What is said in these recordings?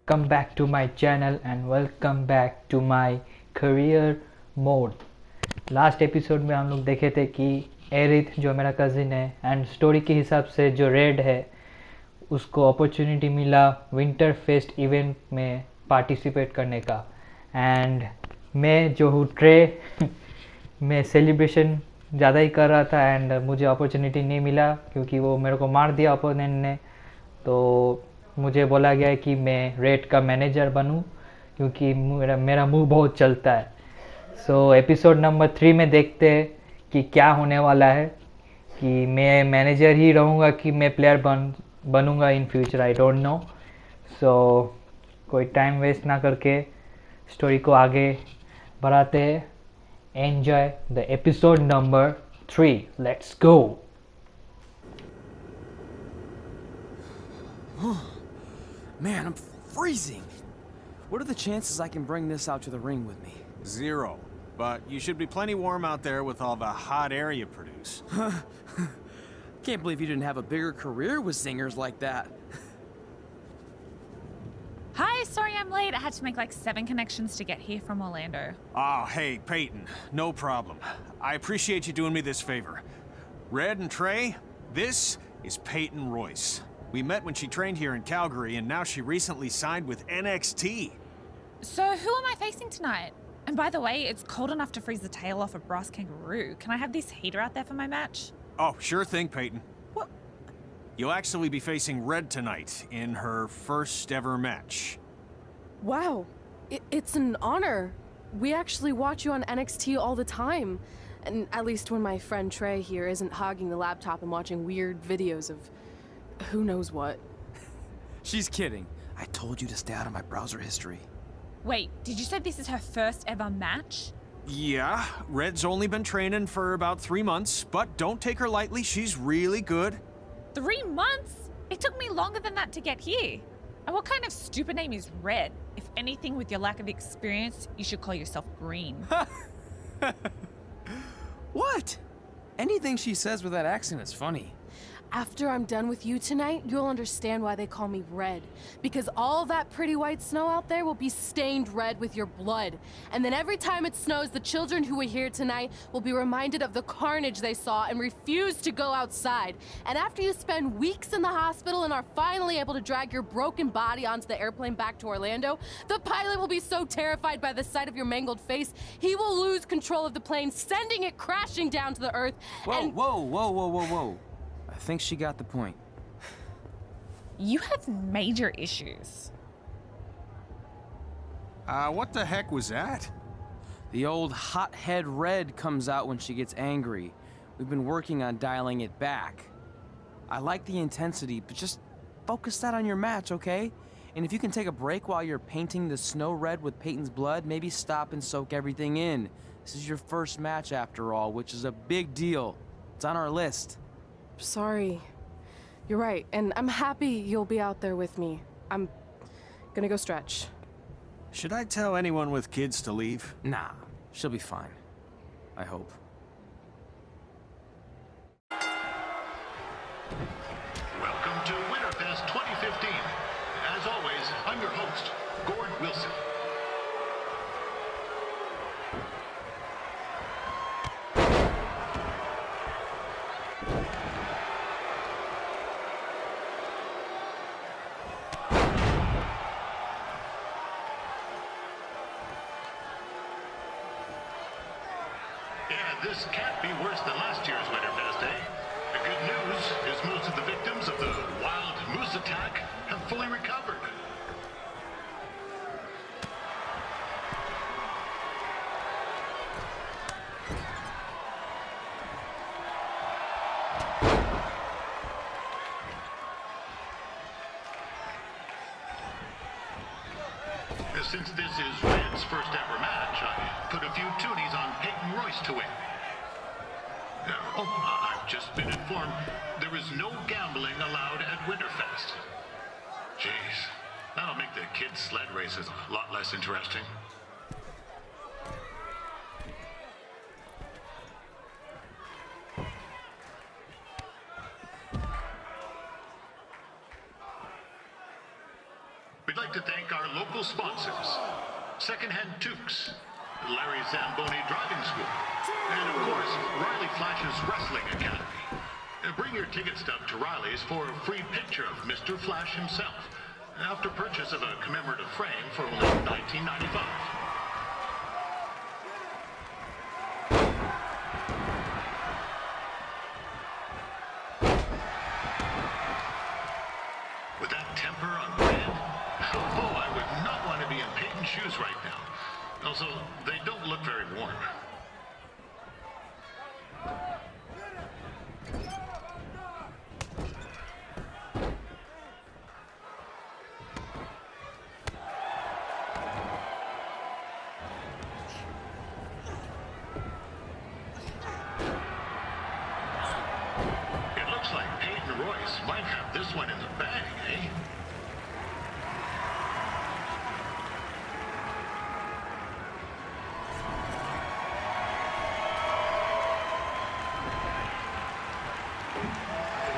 welcome back to my channel and welcome back to my career mode. Last episode में हम लोग देखे थे कि एरिथ जो मेरा कज़िन है एंड स्टोरी के हिसाब से जो रेड है उसको अपॉर्चुनिटी मिला विंटर फेस्ट इवेंट में पार्टिसिपेट करने का एंड मैं जो हूँ ट्रे मैं सेलिब्रेशन ज़्यादा ही कर रहा था एंड मुझे अपॉर्चुनिटी नहीं मिला क्योंकि वो मेरे को मार दिया अपोनेंट ने। तो मुझे बोला गया है कि मैं रेड का मैनेजर बनूं क्योंकि मेरा मुंह बहुत चलता है। सो एपिसोड नंबर 3 में देखते हैं कि क्या होने वाला है, कि मैं मैनेजर ही रहूँगा कि मैं प्लेयर बनूँगा in future, I don't know. So कोई टाइम वेस्ट ना करके स्टोरी को आगे बढ़ाते हैं। Enjoy the episode number 3, let's go. Man, I'm freezing. What are the chances I can bring this out to the ring with me? 0. But you should be plenty warm out there with all the hot air you produce. Can't believe you didn't have a bigger career with singers like that. Hi, sorry I'm late. I had to make like 7 connections to get here from Orlando. Oh, hey, Peyton. No problem. I appreciate you doing me this favor. Red and Trey, this is Peyton Royce. We met when she trained here in Calgary, and now she recently signed with NXT. So who am I facing tonight? And by the way, it's cold enough to freeze the tail off a brass kangaroo. Can I have this heater out there for my match? Oh, sure thing, Peyton. What? You'll actually be facing Red tonight in her first ever match. Wow, it's an honor. We actually watch you on NXT all the time. And at least when my friend Trey here isn't hogging the laptop and watching weird videos of who knows what. She's kidding. I told you to stay out of my browser history. Wait, did you say this is her first ever match? Yeah, Red's only been training for about 3 months, but don't take her lightly, she's really good. 3 months? It took me longer than that to get here. And what kind of stupid name is Red? If anything, with your lack of experience, you should call yourself Green. What? Anything she says with that accent is funny. After I'm done with you tonight, you'll understand why they call me Red. Because all that pretty white snow out there will be stained red with your blood. And then every time it snows, the children who were here tonight will be reminded of the carnage they saw and refuse to go outside. And after you spend weeks in the hospital and are finally able to drag your broken body onto the airplane back to Orlando, the pilot will be so terrified by the sight of your mangled face, he will lose control of the plane, sending it crashing down to the earth. Whoa. I think she got the point. You have major issues. What the heck was that? The old hothead Red comes out when she gets angry. We've been working on dialing it back. I like the intensity, but just focus that on your match, okay? And if you can take a break while you're painting the snow red with Peyton's blood, maybe stop and soak everything in. This is your first match after all, which is a big deal. It's on our list. Sorry. You're right, and I'm happy you'll be out there with me. I'm gonna go stretch. Should I tell anyone with kids to leave? Nah, she'll be fine. I hope. Welcome to Winterfest 2015. As always, I'm your host, Gord Wilson. Yeah, this can't be worse than last year's Winterfest, eh? The good news is most of the victims of the wild moose attack have fully recovered. Since this is Red's first ever match, I put a few toonies on Peyton Royce to win. I've just been informed there is no gambling allowed at Winterfest. Jeez, that'll make the kids' sled races a lot less interesting. we'd like to thank our local sponsors, Secondhand Tukes, Larry Zamboni Driving School, and of course, Riley Flash's Wrestling Academy. Bring your ticket stub to Riley's for a free picture of Mr. Flash himself, after purchase of a commemorative frame for only $19.95. With that temper on Red, oh, I would not want to be in Peyton's shoes right now. Also, they don't look very warm. It looks like Peyton Royce might have this one in the bag, eh?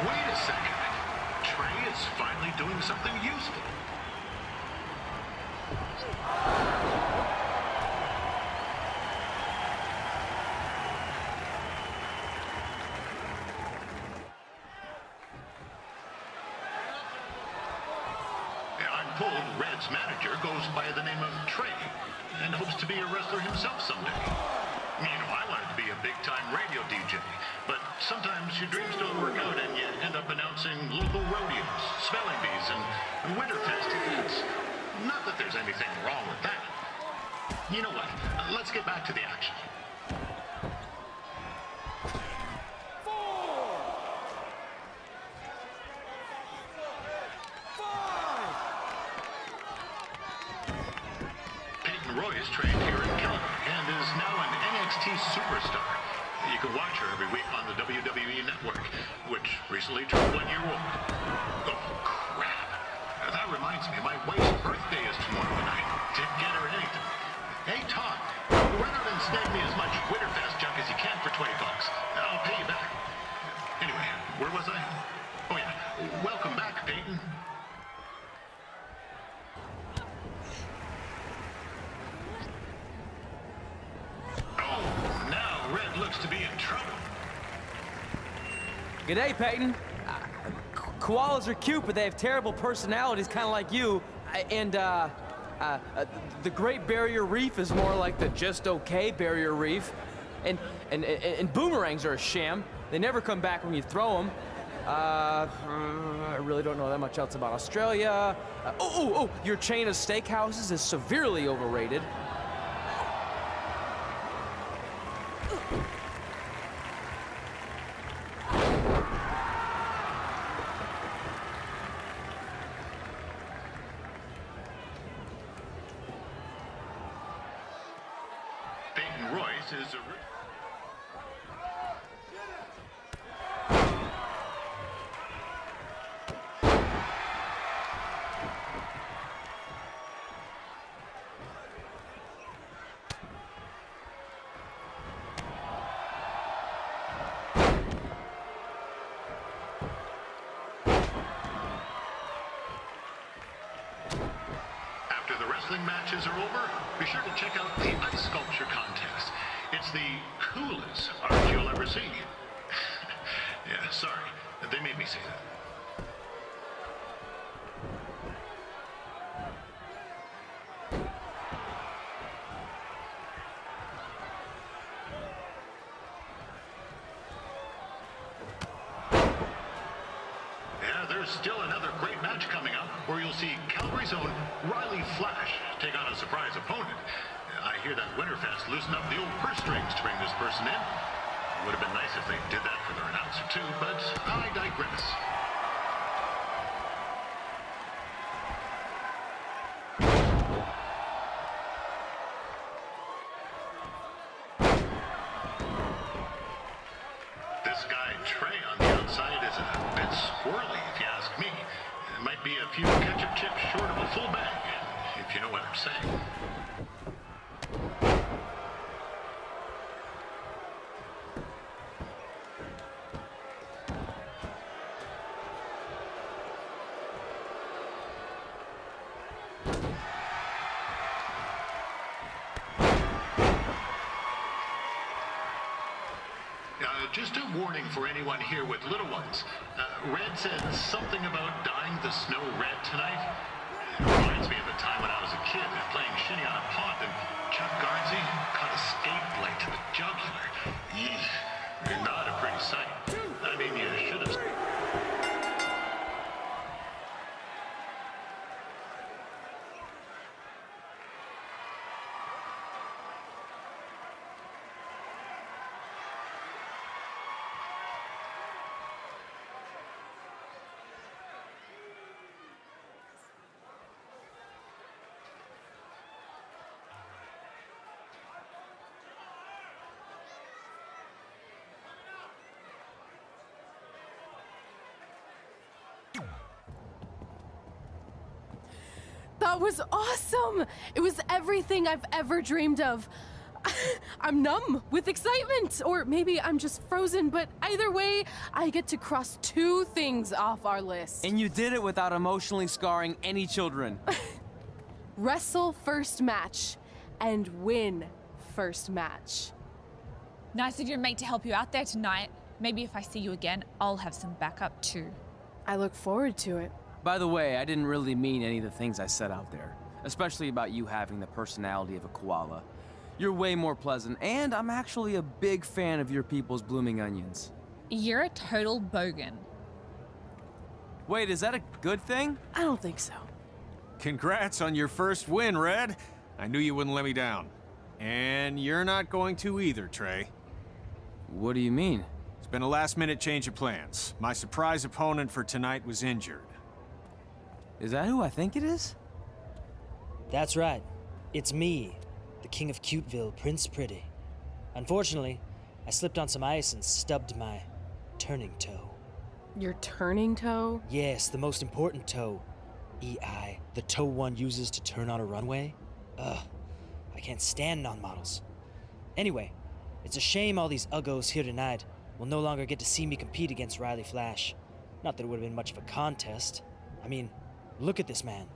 Wait a second. Trey is finally doing something useful. I'm told Red's manager goes by the name of Trey and hopes to be a wrestler himself someday. You know, I wanted to be a big-time radio DJ, but sometimes your dreams don't work out and you end up announcing local rodeos, spelling bees, and Winterfest events. Not that there's anything wrong with that. You know what? Let's get back to the action. Peyton Royce trained here in Calgary and is now an NXT superstar. You can watch her every week on the WWE Network, which recently turned 1 year old. Oh, crap. That reminds me, my wife's birthday is tomorrow and I didn't get her anything. Hey, Todd, run out and snag me as much Winterfest junk as you can for $20. I'll pay you back. Anyway, where was I? Oh, yeah. Welcome back, Peyton. Oh, now Red looks to be in trouble. G'day, Peyton. Koalas are cute, but they have terrible personalities, kind of like you. The Great Barrier Reef is more like the just okay Barrier Reef. And boomerangs are a sham. They never come back when you throw them. I really don't know that much else about Australia. Your chain of steakhouses is severely overrated. Peyton Royce is a... After the wrestling matches are over, be sure to check out the ice sculpture contest. It's the coolest art you'll ever see. Yeah, sorry. They made me say that. Yeah, there's still another great match coming up where you'll see Calgary's own Riley Flash take on a surprise opponent. I hear that Winterfest loosened up the old purse strings to bring this person in. Would have been nice if they did that for their announcer too, but I digress. This guy Trey on the outside is a bit squirrely, if you ask me. It might be a few ketchup chips short of a full bag, if you know what I'm saying. just a warning for anyone here with little ones. Red said something about dyeing the snow red tonight. It reminds me of the time when I was a kid playing shinny on a pond and Chuck Garnsey caught a skate blade to the jugular. Yeesh. Not a pretty sight. I mean, you should have... That was awesome! It was everything I've ever dreamed of. I'm numb with excitement, or maybe I'm just frozen, but either way, I get to cross 2 things off our list. And you did it without emotionally scarring any children. Wrestle first match and win first match. Nice of your mate to help you out there tonight. Maybe if I see you again, I'll have some backup too. I look forward to it. By the way, I didn't really mean any of the things I said out there, especially about you having the personality of a koala. You're way more pleasant, and I'm actually a big fan of your people's blooming onions. You're a total bogan. Wait, is that a good thing? I don't think so. Congrats on your first win, Red. I knew you wouldn't let me down. And you're not going to either, Trey. What do you mean? It's been a last-minute change of plans. My surprise opponent for tonight was injured. Is that who I think it is? That's right. It's me, the King of Cuteville, Prince Pretty. Unfortunately, I slipped on some ice and stubbed my turning toe. Your turning toe? Yes, the most important toe. EI, the toe one uses to turn on a runway. Ugh, I can't stand non-models. Anyway, it's a shame all these uggos here tonight will no longer get to see me compete against Riley Flash. Not that it would have been much of a contest. I mean, look at this man.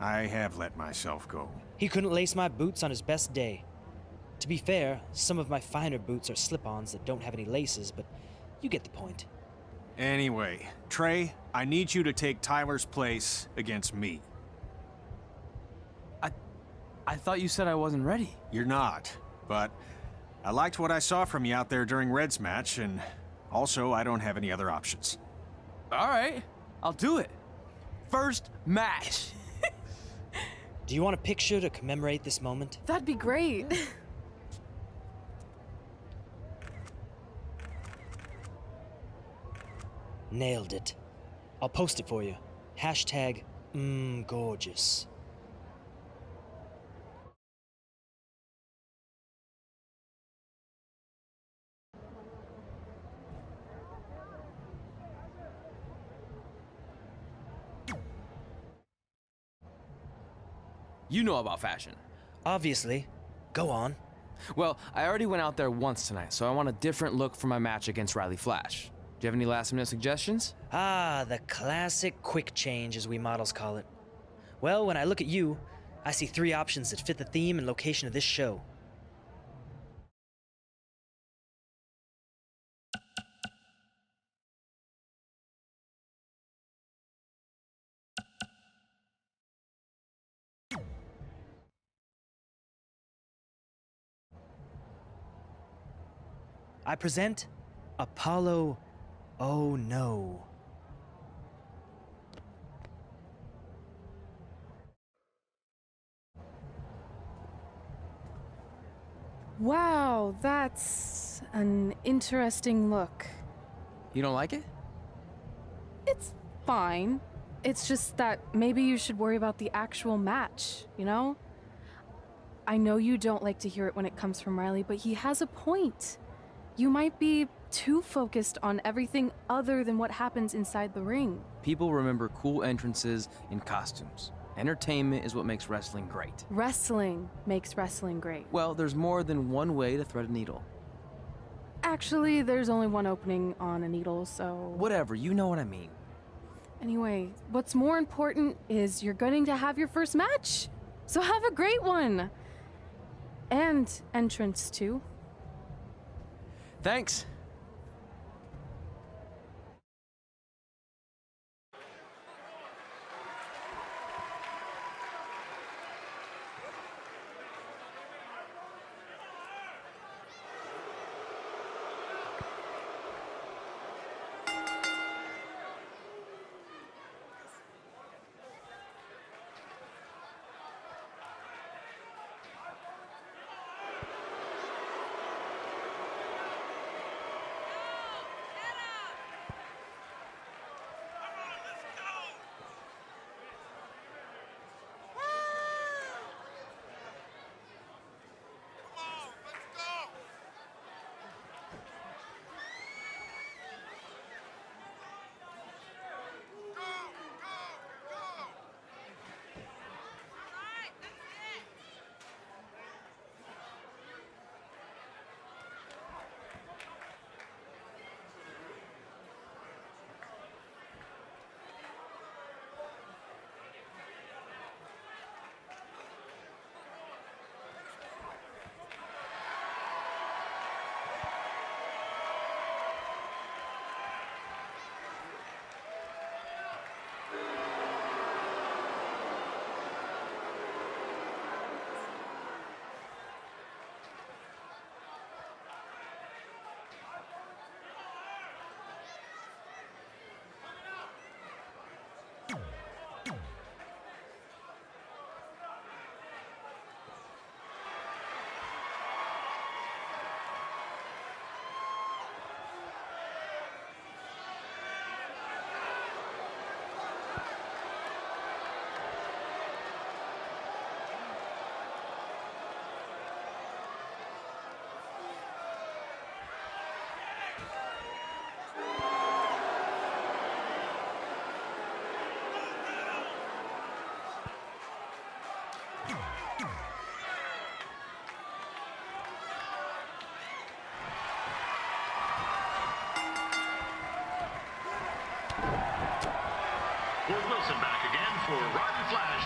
I have let myself go. He couldn't lace my boots on his best day. To be fair, some of my finer boots are slip-ons that don't have any laces, but you get the point. Anyway, Trey, I need you to take Tyler's place against me. I thought you said I wasn't ready. You're not, but I liked what I saw from you out there during Red's match, and also I don't have any other options. All right, I'll do it. First match. Do you want a picture to commemorate this moment? That'd be great. Nailed it. I'll post it for you. Hashtag gorgeous. You know about fashion. Obviously. Go on. Well, I already went out there once tonight, so I want a different look for my match against Riley Flash. Do you have any last-minute suggestions? Ah, the classic quick change, as we models call it. Well, when I look at you, I see 3 options that fit the theme and location of this show. I present Apollo. Oh no. Wow, that's an interesting look. You don't like it? It's fine. It's just that maybe you should worry about the actual match, you know? I know you don't like to hear it when it comes from Riley, but he has a point. You might be too focused on everything other than what happens inside the ring. People remember cool entrances and costumes. Entertainment is what makes wrestling great. Wrestling makes wrestling great. Well, there's more than one way to thread a needle. Actually, there's only one opening on a needle, so... Whatever, you know what I mean. Anyway, what's more important is you're going to have your first match. So have a great one. And entrance, too. Thanks.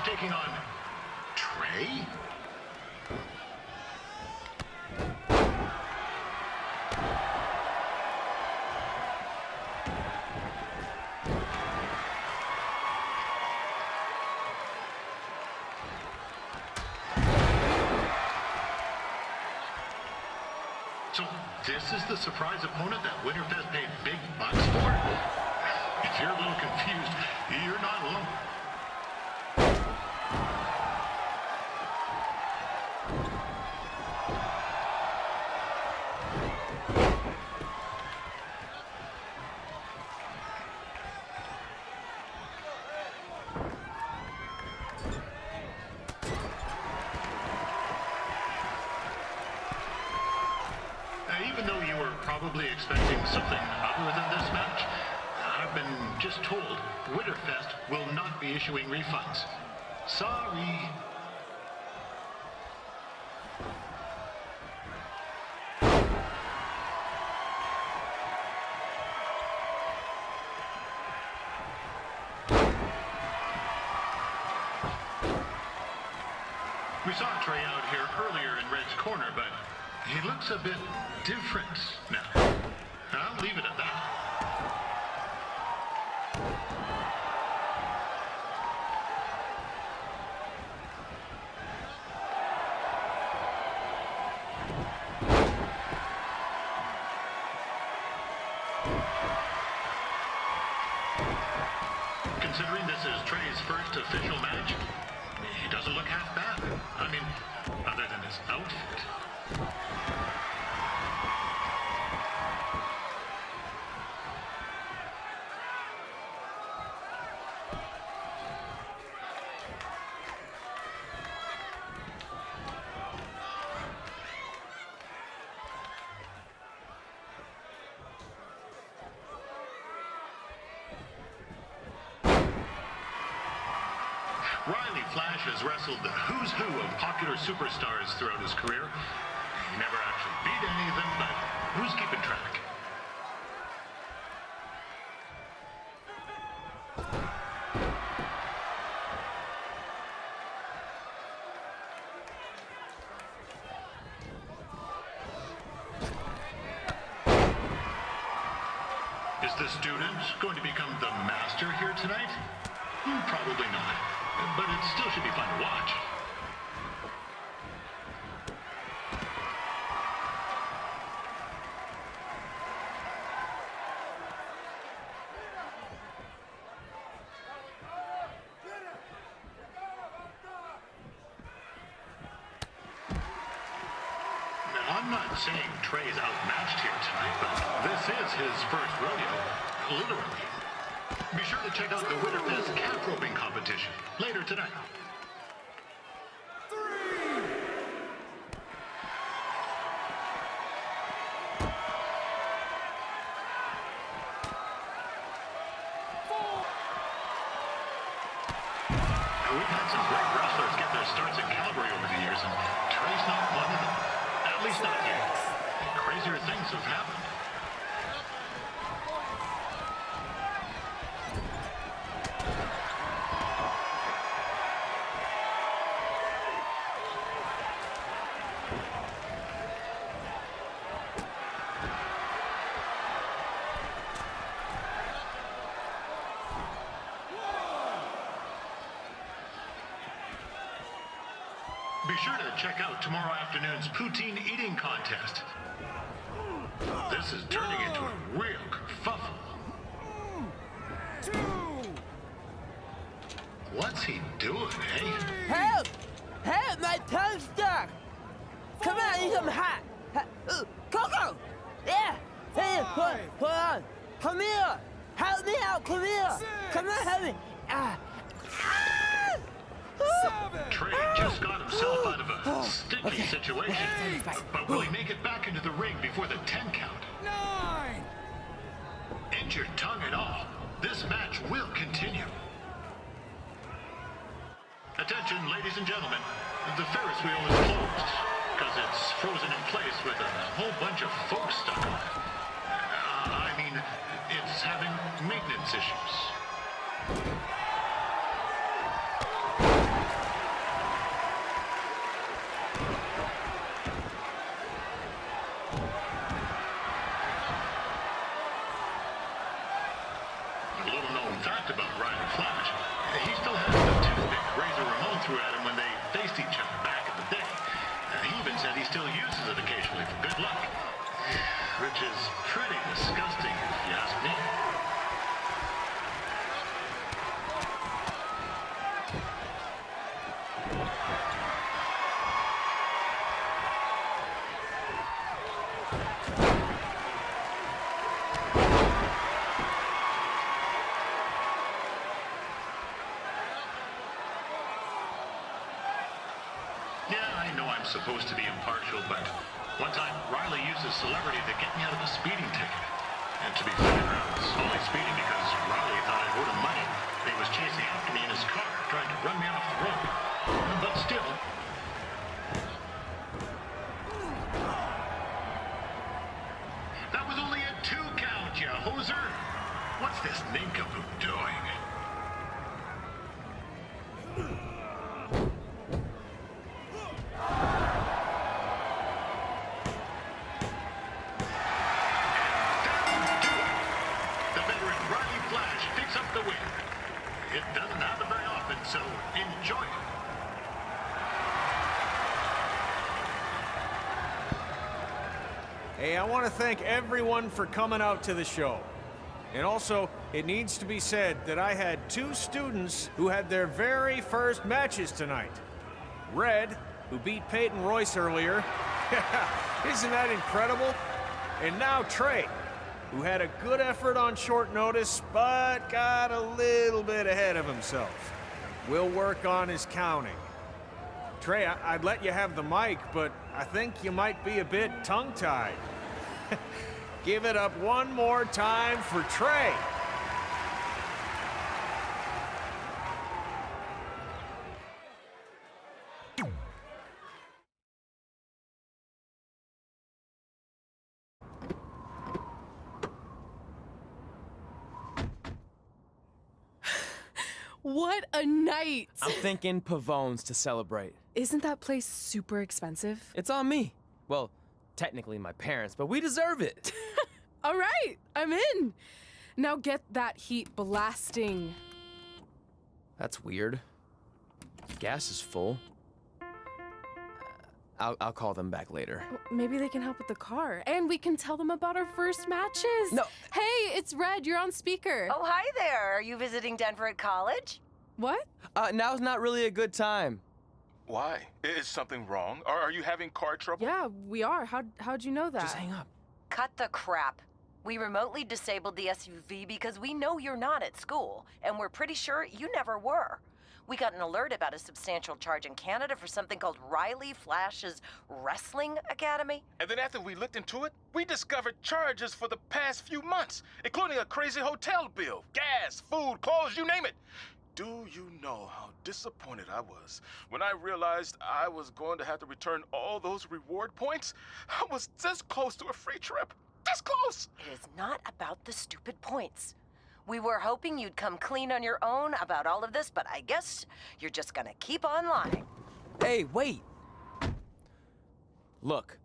taking on Trey? So this is the surprise opponent that Winterfest paid big bucks for? If you're a little confused, you're not alone. Even though you were probably expecting something other than this match, I've been just told Winterfest will not be issuing refunds. Sorry. We saw Trey out here earlier in Red's corner, but he looks a bit different now. And I'll leave it at that. Considering this is Trey's first official match, he doesn't look half bad. I mean, other than his outfit. Riley Flash has wrestled the who's who of popular superstars throughout his career. He never actually beat any of them, but who's keeping track? Is the student going to become the master here tonight? Probably not. But it still should be fun to watch. Now, I'm not saying Trey's outmatched here tonight, but this is his first rodeo, literally. Be sure to check out the Winterfest calf roping competition later tonight. Now, we've had some great wrestlers get their starts in Calgary over the years, and Trey's not one of them. At least not yet. Crazier things have happened. Be sure to check out tomorrow afternoon's poutine eating contest. This is turning into a real kerfuffle. What's he doing, eh? Help! Help! My tongue's stuck! Come on, I need some hot! Coco! Yeah! Hey, hold on! Come here! Help me out! Come here! Come on, help me! Trey just got himself out of a sticky situation. But will he make it back into the ring before the 10 count? 9! Injured tongue and all, this match will continue. Attention, ladies and gentlemen. The Ferris wheel is closed because it's frozen in place with a whole bunch of folks stuck on it. I mean, it's having maintenance issues. faced each other back in the day. He even said he still uses it occasionally for good luck. Which is pretty disgusting, if you ask me. Supposed to be impartial, but one time Riley used a celebrity to get me out of a speeding ticket. And to be fair, I was only speeding because Riley thought I owed him money. He was chasing after me in his car, trying to run me off the road. But still. That was only a 2 count, you hoser. What's this nincompoop doing? So enjoy it. Hey, I want to thank everyone for coming out to the show. And also, it needs to be said that I had 2 students who had their very first matches tonight. Red, who beat Peyton Royce earlier. Isn't that incredible? And now Trey, who had a good effort on short notice, but got a little bit ahead of himself. We'll work on his counting. Trey, I'd let you have the mic, but I think you might be a bit tongue-tied. Give it up one more time for Trey. What a night! I'm thinking Pavone's to celebrate. Isn't that place super expensive? It's on me. Well, technically my parents, but we deserve it. All right, I'm in. Now get that heat blasting. That's weird. Gas is full. I'll call them back later. Maybe they can help with the car. And we can tell them about our first matches. No. Hey, it's Red. You're on speaker. Oh, hi there. Are you visiting Denver at college? What? Now's not really a good time. Why? Is something wrong? Or are you having car trouble? Yeah, we are. How'd you know that? Just hang up. Cut the crap. We remotely disabled the SUV because we know you're not at school, and we're pretty sure you never were. We got an alert about a substantial charge in Canada for something called Riley Flash's Wrestling Academy. And then after we looked into it, we discovered charges for the past few months, including a crazy hotel bill, gas, food, clothes, you name it. Do you know how disappointed I was when I realized I was going to have to return all those reward points? I was this close to a free trip. This close! It is not about the stupid points. We were hoping you'd come clean on your own about all of this, but I guess you're just gonna keep on lying. Hey, wait. Look,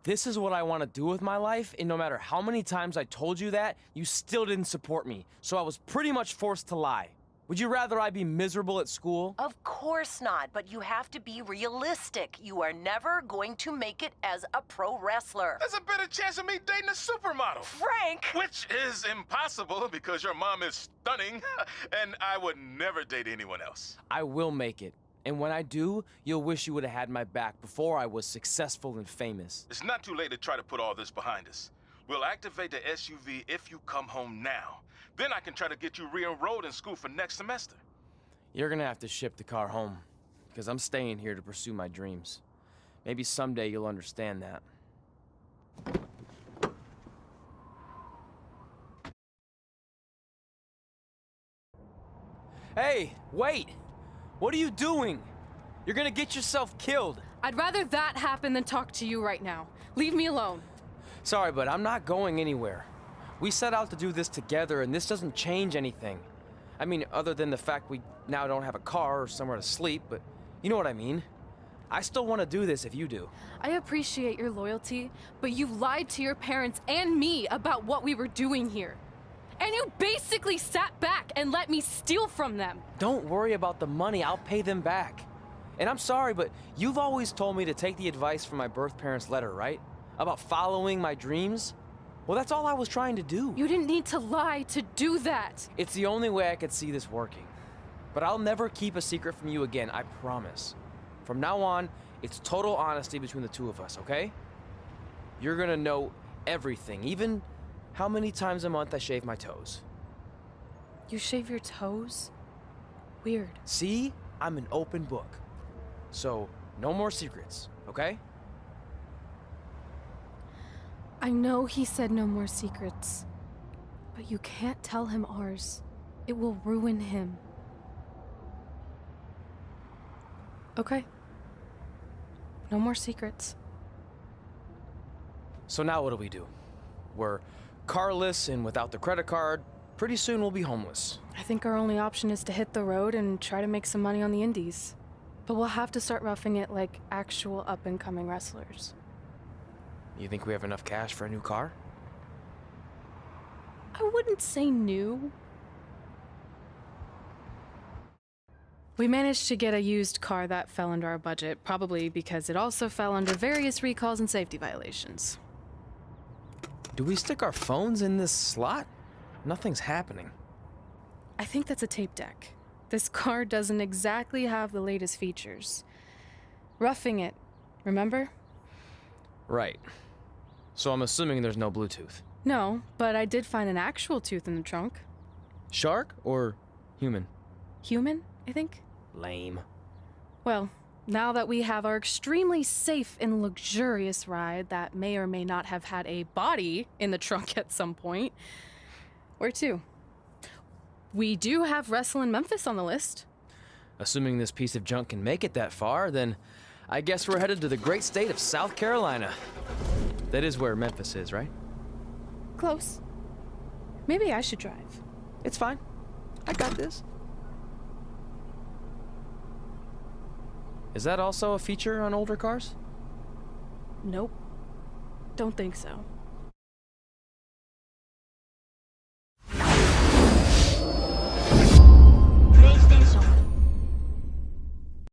this is what I want to do with my life, and no matter how many times I told you that, you still didn't support me, so I was pretty much forced to lie. Would you rather I be miserable at school? Of course not, but you have to be realistic. You are never going to make it as a pro wrestler. There's a better chance of me dating a supermodel. Frank! Which is impossible because your mom is stunning, and I would never date anyone else. I will make it. And when I do, you'll wish you would have had my back before I was successful and famous. It's not too late to try to put all this behind us. We'll activate the SUV if you come home now. Then I can try to get you re-enrolled in school for next semester. You're gonna have to ship the car home, because I'm staying here to pursue my dreams. Maybe someday you'll understand that. Hey, wait! What are you doing? You're gonna get yourself killed. I'd rather that happen than talk to you right now. Leave me alone. Sorry, but I'm not going anywhere. We set out to do this together, and this doesn't change anything. I mean, other than the fact we now don't have a car or somewhere to sleep, but you know what I mean. I still want to do this if you do. I appreciate your loyalty, but you lied to your parents and me about what we were doing here. And you basically sat back and let me steal from them. Don't worry about the money, I'll pay them back. And I'm sorry, but you've always told me to take the advice from my birth parents' letter, right? About following my dreams? Well, that's all I was trying to do. You didn't need to lie to do that. It's the only way I could see this working. But I'll never keep a secret from you again, I promise. From now on, it's total honesty between the two of us, okay? You're gonna know everything, even how many times a month I shave my toes. You shave your toes? Weird. See? I'm an open book. So, no more secrets, okay? I know he said no more secrets, but you can't tell him ours. It will ruin him. Okay. No more secrets. So now what do? We're carless and without the credit card. Pretty soon we'll be homeless. I think our only option is to hit the road and try to make some money on the indies. But we'll have to start roughing it like actual up-and-coming wrestlers. You think we have enough cash for a new car? I wouldn't say new. We managed to get a used car that fell under our budget, probably because it also fell under various recalls and safety violations. Do we stick our phones in this slot? Nothing's happening. I think that's a tape deck. This car doesn't exactly have the latest features. Roughing it, remember? Right. So I'm assuming there's no Bluetooth. No, but I did find an actual tooth in the trunk. Shark or human? Human, I think. Lame. Well, now that we have our extremely safe and luxurious ride that may or may not have had a body in the trunk at some point, where to? We do have Wrestle in Memphis on the list. Assuming this piece of junk can make it that far, then I guess we're headed to the great state of South Carolina. That is where Memphis is, right? Close. Maybe I should drive. It's fine. I got this. Is that also a feature on older cars? Nope. Don't think so.